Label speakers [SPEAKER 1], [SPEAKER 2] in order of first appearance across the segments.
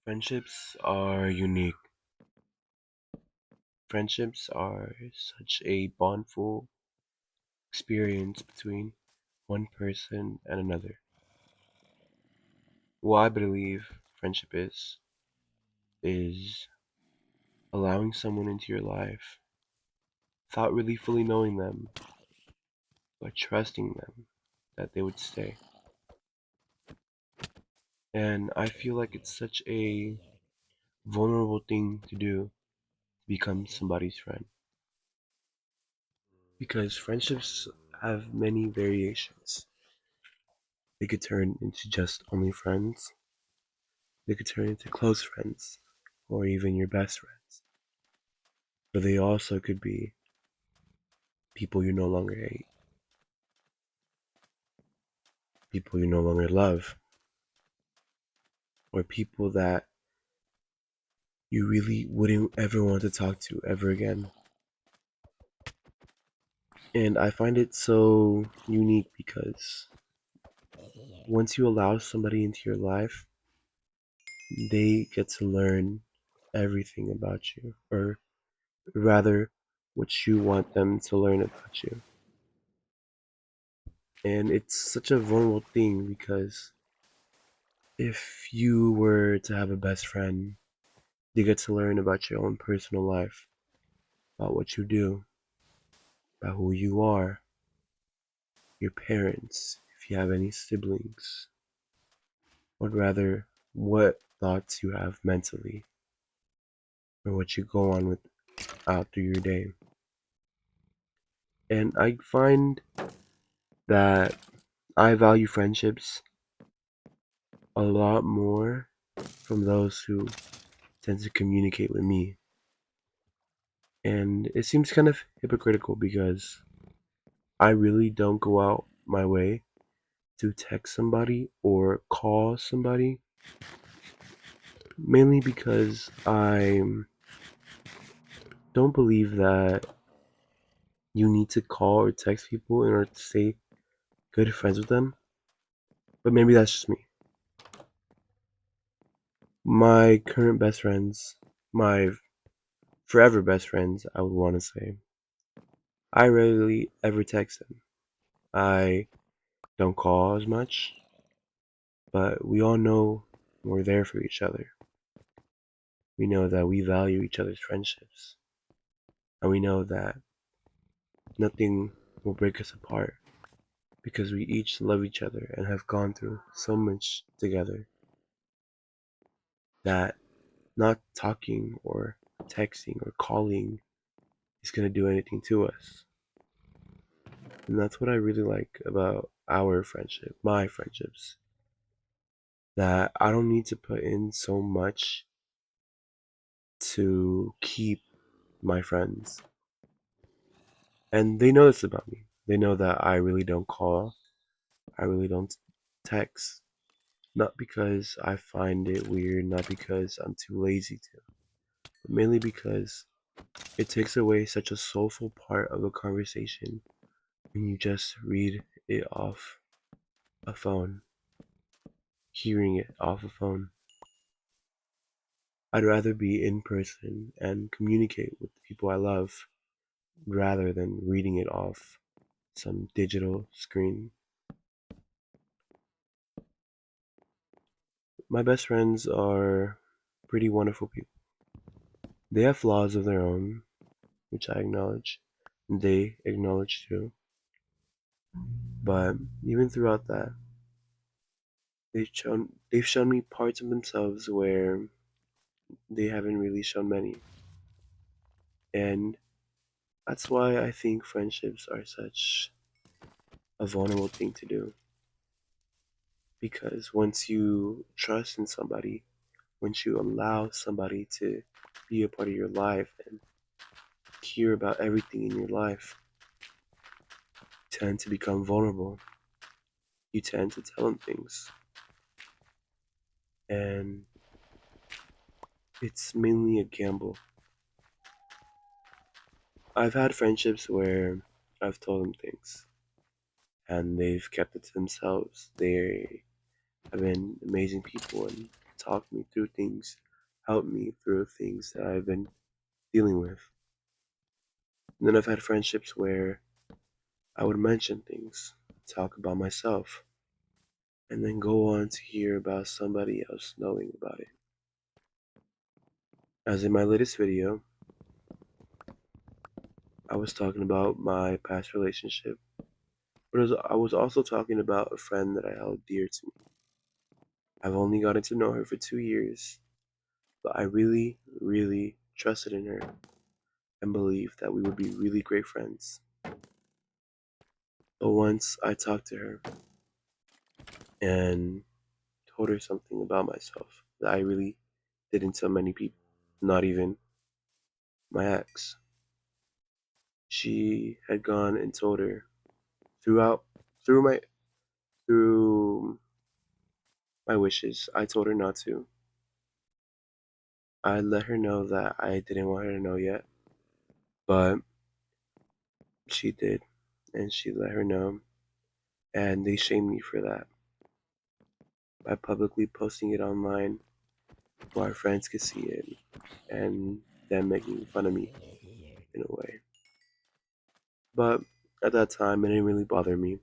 [SPEAKER 1] Friendships are unique. Friendships are such a bondful experience between one person and another. What I believe friendship is allowing someone into your life without really fully knowing them, but trusting them that they would stay. And I feel like it's such a vulnerable thing to do, to become somebody's friend. Because friendships have many variations. They could turn into just only friends, they could turn into close friends, or even your best friends. But they also could be people you no longer hate, people you no longer love, or people that you really wouldn't ever want to talk to ever again. And I find it so unique because once you allow somebody into your life, they get to learn everything about you, or rather, what you want them to learn about you. And it's such a vulnerable thing because if you were to have a best friend, you get to learn about your own personal life, about what you do, about who you are, your parents, if you have any siblings, or rather, what thoughts you have mentally, or what you go on with out through your day. And I find that I value friendships a lot more from those who tend to communicate with me. And it seems kind of hypocritical because I really don't go out my way to text somebody or call somebody, mainly because I don't believe that you need to call or text people in order to stay good friends with them. But maybe that's just me. My current best friends, my forever best friends, I would want to say, I rarely ever text them. I don't call as much, but we all know we're there for each other. We know that we value each other's friendships, and we know that nothing will break us apart because we each love each other and have gone through so much together that not talking or texting or calling is going to do anything to us. And that's what I really like about our friendship, my friendships, that I don't need to put in so much to keep my friends. And they know this about me. They know that I really don't call, I really don't text. Not because I find it weird, not because I'm too lazy to, but mainly because it takes away such a soulful part of a conversation when you just read it off a phone, hearing it off a phone. I'd rather be in person and communicate with the people I love rather than reading it off some digital screen. My best friends are pretty wonderful people. They have flaws of their own, which I acknowledge, and they acknowledge too. But even throughout that, they've shown me parts of themselves where they haven't really shown many. And that's why I think friendships are such a vulnerable thing to do. Because once you trust in somebody, once you allow somebody to be a part of your life and hear about everything in your life, you tend to become vulnerable. You tend to tell them things. And it's mainly a gamble. I've had friendships where I've told them things and they've kept it to themselves. They have been amazing people and talked me through things, helped me through things that I've been dealing with. And then I've had friendships where I would mention things, talk about myself, and then go on to hear about somebody else knowing about it. As in my latest video, I was talking about my past relationship, but I was also talking about a friend that I held dear to me. I've only gotten to know her for 2 years, but I really, really trusted in her and believed that we would be really great friends. But once I talked to her and told her something about myself that I really didn't tell many people, not even my ex, she had gone and told her throughout through my through my wishes. I told her not to. I let her know that I didn't want her to know yet, but she did, and she let her know, and they shamed me for that by publicly posting it online so our friends could see it, and them making fun of me in a way. But at that time, it didn't really bother me.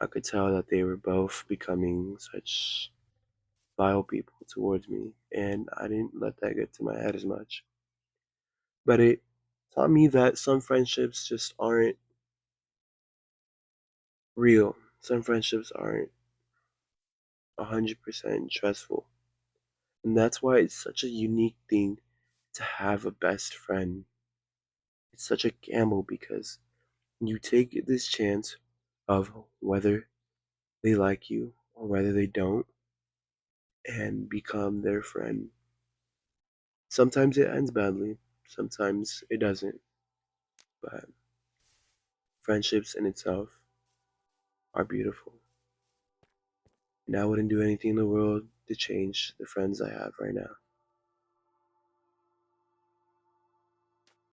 [SPEAKER 1] I could tell that they were both becoming such vile people towards me, and I didn't let that get to my head as much. But it taught me that some friendships just aren't real. Some friendships aren't 100% trustful. And that's why it's such a unique thing to have a best friend. It's such a gamble because you take this chance of whether they like you or whether they don't and become their friend. Sometimes it ends badly, sometimes it doesn't, but friendships in itself are beautiful. And I wouldn't do anything in the world to change the friends I have right now.